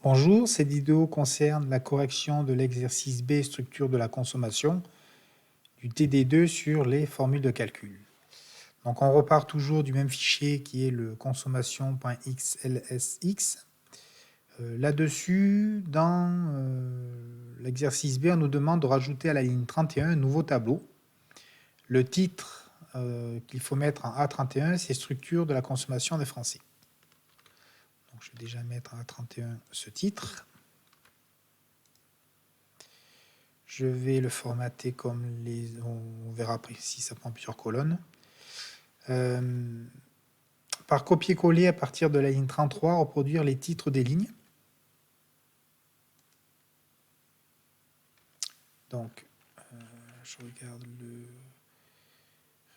Bonjour, cette vidéo concerne la correction de l'exercice B, structure de la consommation, du TD2 sur les formules de calcul. Donc on repart toujours du même fichier qui est le consommation.xlsx. Là-dessus, dans l'exercice B, on nous demande de rajouter à la ligne 31 un nouveau tableau. Le titre qu'il faut mettre en A31, c'est structure de la consommation des Français. Donc je vais déjà mettre en A31 ce titre. Je vais le formater comme les... On verra après si ça prend plusieurs colonnes. Par copier-coller à partir de la ligne 33, reproduire les titres des lignes. Donc, je regarde le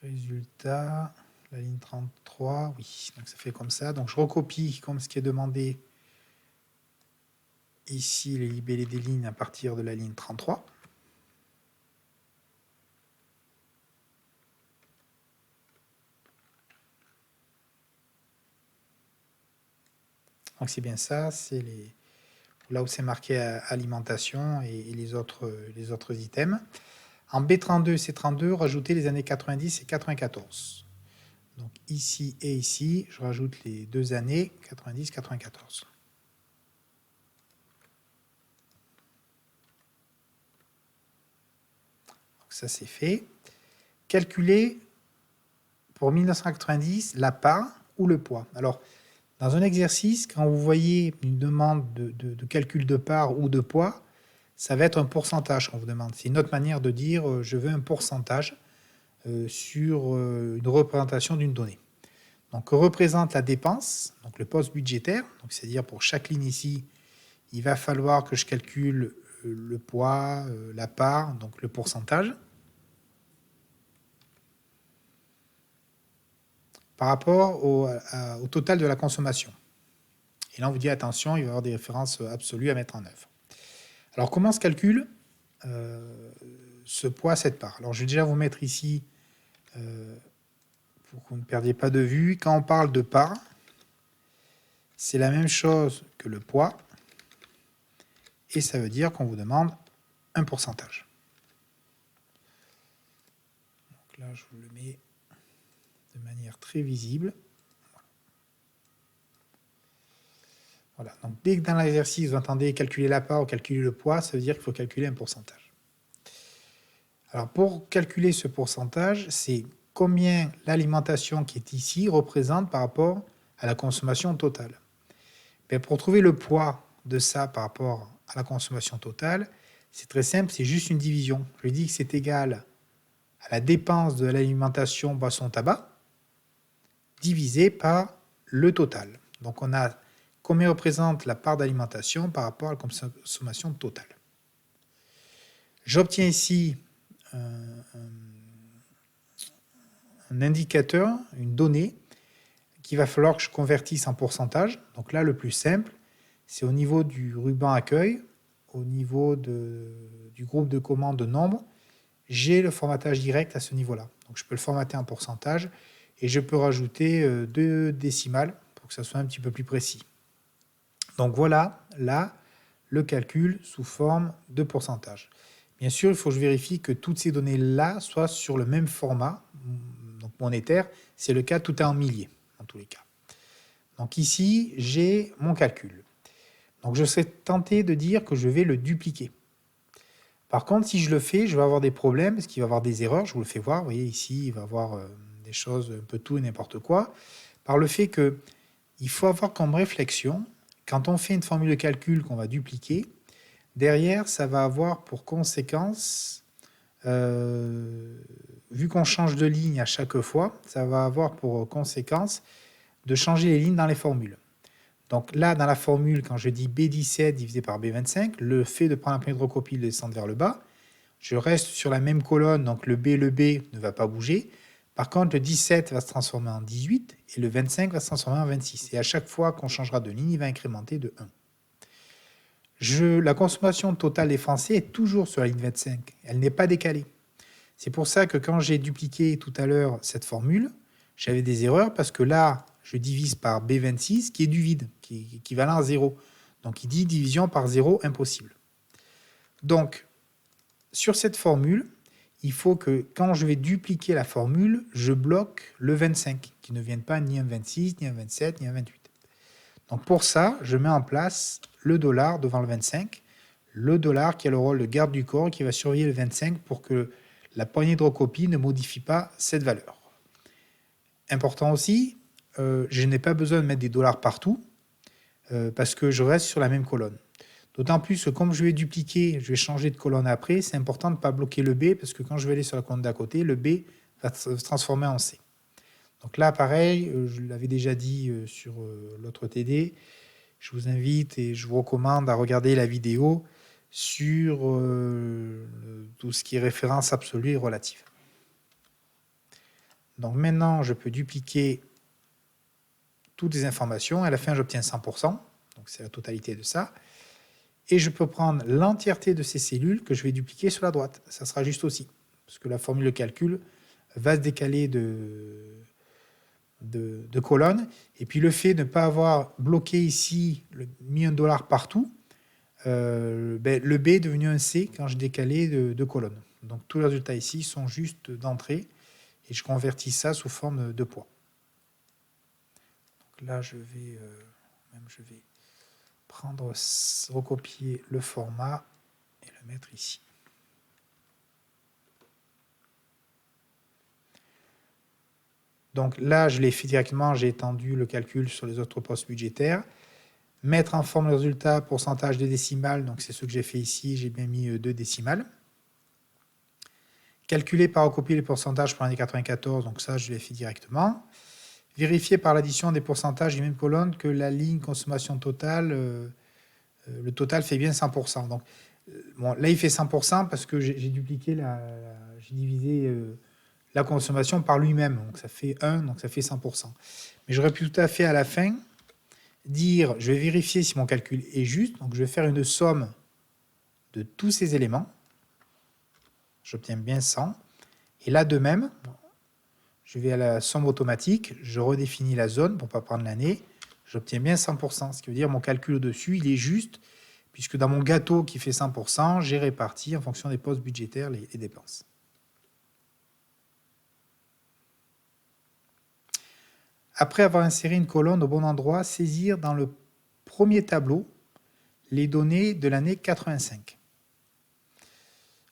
résultat. La ligne 33, oui, donc ça fait comme ça. Donc je recopie comme ce qui est demandé ici, les libellés des lignes à partir de la ligne 33. Donc c'est bien ça, c'est là où c'est marqué alimentation et les autres items. En B32, C32, rajouter les années 90 et 94. Donc ici et ici, je rajoute les deux années 90-94. Donc ça c'est fait. Calculer pour 1990 la part ou le poids. Alors, dans un exercice, quand vous voyez une demande de calcul de part ou de poids, ça va être un pourcentage qu'on vous demande. C'est une autre manière de dire je veux un pourcentage sur une représentation d'une donnée. Donc, représente la dépense, donc le poste budgétaire. Donc, c'est-à-dire pour chaque ligne ici, il va falloir que je calcule le poids, la part, donc le pourcentage. Par rapport au total de la consommation. Et là, on vous dit, attention, il va y avoir des références absolues à mettre en œuvre. Alors, comment se calcule ce poids, cette part? Alors, je vais déjà vous mettre ici, pour que vous ne perdiez pas de vue, quand on parle de part, c'est la même chose que le poids, et ça veut dire qu'on vous demande un pourcentage. Donc là, je vous le mets de manière très visible. Voilà. Donc, dès que dans l'exercice, vous entendez calculer la part ou calculer le poids, ça veut dire qu'il faut calculer un pourcentage. Alors, pour calculer ce pourcentage, c'est combien l'alimentation qui est ici représente par rapport à la consommation totale. Bien, pour trouver le poids de ça par rapport à la consommation totale, c'est très simple, c'est juste une division. Je dis que c'est égal à la dépense de l'alimentation boisson-tabac divisé par le total. Donc, on a combien représente la part d'alimentation par rapport à la consommation totale. J'obtiens ici un indicateur, une donnée, qu'il va falloir que je convertisse en pourcentage. Donc là, le plus simple, c'est au niveau du ruban accueil, au niveau du groupe de commandes de nombre, j'ai le formatage direct à ce niveau-là. Donc je peux le formater en pourcentage et je peux rajouter 2 décimales pour que ça soit un petit peu plus précis. Donc voilà, là, le calcul sous forme de pourcentage. Bien sûr, il faut que je vérifie que toutes ces données-là soient sur le même format, donc monétaire. C'est le cas, tout est en milliers, dans tous les cas. Donc ici, j'ai mon calcul. Donc je serais tenté de dire que je vais le dupliquer. Par contre, si je le fais, je vais avoir des problèmes, parce qu'il va y avoir des erreurs. Je vous le fais voir, vous voyez ici, il va y avoir des choses, un peu tout et n'importe quoi. Par le fait qu'il faut avoir comme réflexion, quand on fait une formule de calcul qu'on va dupliquer, derrière, ça va avoir pour conséquence, vu qu'on change de ligne à chaque fois, ça va avoir pour conséquence de changer les lignes dans les formules. Donc là, dans la formule, quand je dis B17 divisé par B25, le fait de prendre un point de recopie et de descendre vers le bas, je reste sur la même colonne, donc le B ne va pas bouger. Par contre, le 17 va se transformer en 18 et le 25 va se transformer en 26. Et à chaque fois qu'on changera de ligne, il va incrémenter de 1. La consommation totale des Français est toujours sur la ligne 25. Elle n'est pas décalée. C'est pour ça que quand j'ai dupliqué tout à l'heure cette formule, j'avais des erreurs parce que là, je divise par B26 qui est du vide, qui est équivalent à 0. Donc, il dit division par 0, impossible. Donc, sur cette formule, il faut que quand je vais dupliquer la formule, je bloque le 25, qui ne vienne pas ni un 26, ni un 27, ni un 28. Donc pour ça, je mets en place le dollar devant le 25, le dollar qui a le rôle de garde du corps, qui va surveiller le 25 pour que la poignée de recopie ne modifie pas cette valeur. Important aussi, je n'ai pas besoin de mettre des dollars partout, parce que je reste sur la même colonne. D'autant plus que comme je vais dupliquer, je vais changer de colonne après, c'est important de ne pas bloquer le B, parce que quand je vais aller sur la colonne d'à côté, le B va se transformer en C. Donc là, pareil, je l'avais déjà dit sur l'autre TD, je vous invite et je vous recommande à regarder la vidéo sur tout ce qui est référence absolue et relative. Donc maintenant, je peux dupliquer toutes les informations. À la fin, j'obtiens 100%, donc c'est la totalité de ça. Et je peux prendre l'entièreté de ces cellules que je vais dupliquer sur la droite. Ça sera juste aussi, parce que la formule de calcul va se décaler de colonnes. Et puis le fait de ne pas avoir bloqué ici, mis un dollar partout, le B est devenu un C quand je décalais de colonnes. Donc tous les résultats ici sont juste d'entrée, et je convertis ça sous forme de poids. Donc là, je vais prendre, recopier le format et le mettre ici. Donc là, je l'ai fait directement, j'ai étendu le calcul sur les autres postes budgétaires. Mettre en forme le résultat, pourcentage de décimales, donc c'est ce que j'ai fait ici, j'ai bien mis 2 décimales. Calculer par recopier les pourcentages pour l'année 94, donc ça je l'ai fait directement. Vérifier par l'addition des pourcentages des mêmes colonnes que la ligne consommation totale, le total fait bien 100%. Donc bon, là il fait 100% parce que j'ai dupliqué, j'ai divisé la consommation par lui-même, donc ça fait 1, donc ça fait 100%. Mais j'aurais pu tout à fait à la fin dire, je vais vérifier si mon calcul est juste, donc je vais faire une somme de tous ces éléments, j'obtiens bien 100, et là de même, je vais à la somme automatique, je redéfinis la zone pour ne pas prendre l'année, j'obtiens bien 100%, ce qui veut dire mon calcul au-dessus, il est juste, puisque dans mon gâteau qui fait 100%, j'ai réparti en fonction des postes budgétaires les dépenses. Après avoir inséré une colonne au bon endroit, saisir dans le premier tableau les données de l'année 85.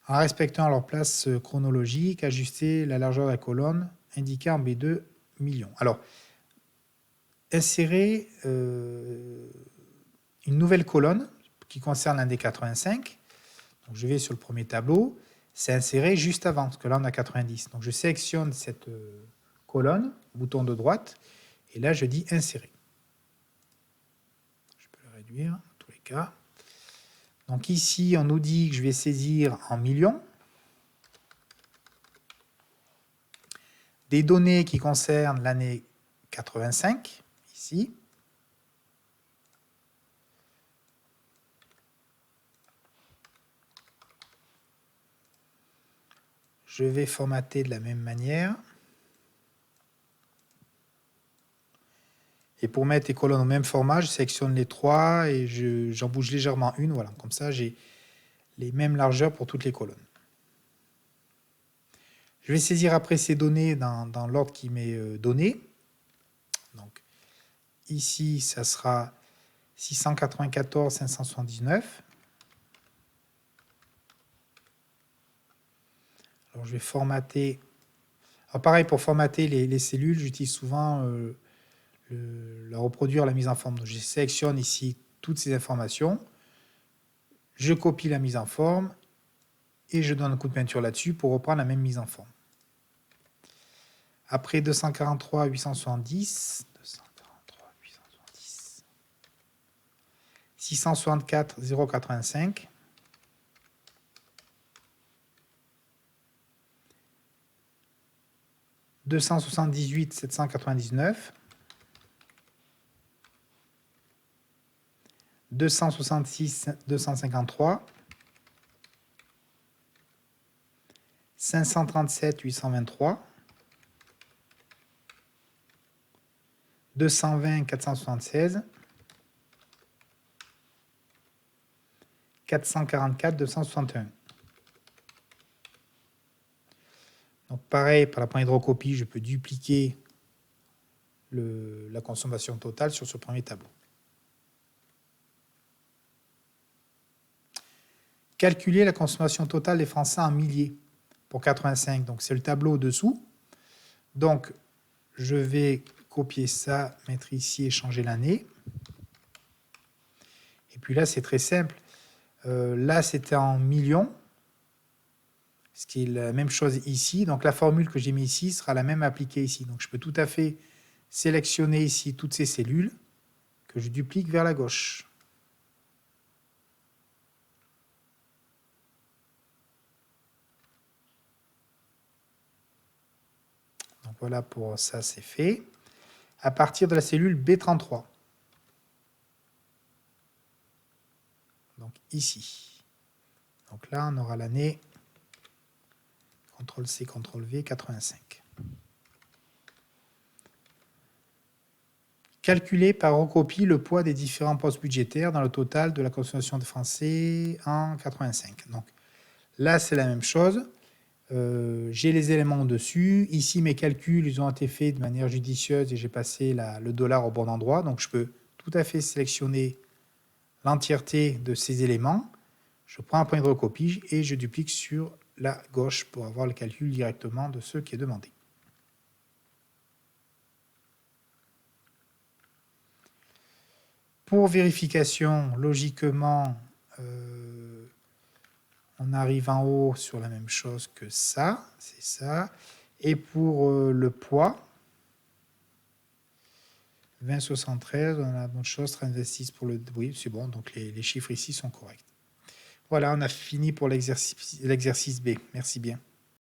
En respectant leur place chronologique, ajuster la largeur de la colonne, indiquer en B2 millions. Alors, insérer une nouvelle colonne qui concerne l'année 85. Donc, je vais sur le premier tableau, c'est inséré juste avant, parce que là on a 90. Donc je sélectionne cette colonne, bouton de droite, et là je dis insérer. Je peux le réduire dans tous les cas. Donc ici on nous dit que je vais saisir en millions des données qui concernent l'année 85, ici. Je vais formater de la même manière. Et pour mettre les colonnes au même format, je sélectionne les trois et j'en bouge légèrement une. Voilà, comme ça, j'ai les mêmes largeurs pour toutes les colonnes. Je vais saisir après ces données dans l'ordre qui m'est donné. Donc, ici, ça sera 694 579. Alors, je vais formater. Alors, pareil, pour formater les cellules, j'utilise souvent la reproduire la mise en forme. Donc, je sélectionne ici toutes ces informations. Je copie la mise en forme et je donne un coup de peinture là-dessus pour reprendre la même mise en forme. Après 243 870, 664 085, 278 799, 266 253, 537 823, 220 476, 444 261. Donc pareil, par la poignée de recopie, je peux dupliquer la consommation totale sur ce premier tableau. Calculer la consommation totale des Français en milliers pour 85. Donc c'est le tableau au-dessous. Donc je vais copier ça, mettre ici et changer l'année. Et puis là, c'est très simple. Là, c'était en millions, ce qui est la même chose ici. Donc la formule que j'ai mis ici sera la même appliquée ici. Donc je peux tout à fait sélectionner ici toutes ces cellules que je duplique vers la gauche. Donc voilà, pour ça, c'est fait. À partir de la cellule B33. Donc ici. Donc là, on aura l'année CTRL-C, CTRL-V, 85. Calculer par recopie le poids des différents postes budgétaires dans le total de la consommation des Français en 85. Donc là, c'est la même chose. J'ai les éléments au-dessus. Ici, mes calculs ils ont été faits de manière judicieuse et j'ai passé le dollar au bon endroit. Donc je peux tout à fait sélectionner l'entièreté de ces éléments. Je prends un point de recopie et je duplique sur la gauche pour avoir le calcul directement de ce qui est demandé. Pour vérification, logiquement, on arrive en haut sur la même chose que ça, c'est ça. Et pour le poids, 20,73, on a la bonne chose, 36 pour le... Oui, c'est bon, donc les chiffres ici sont corrects. Voilà, on a fini pour l'exercice B. Merci bien.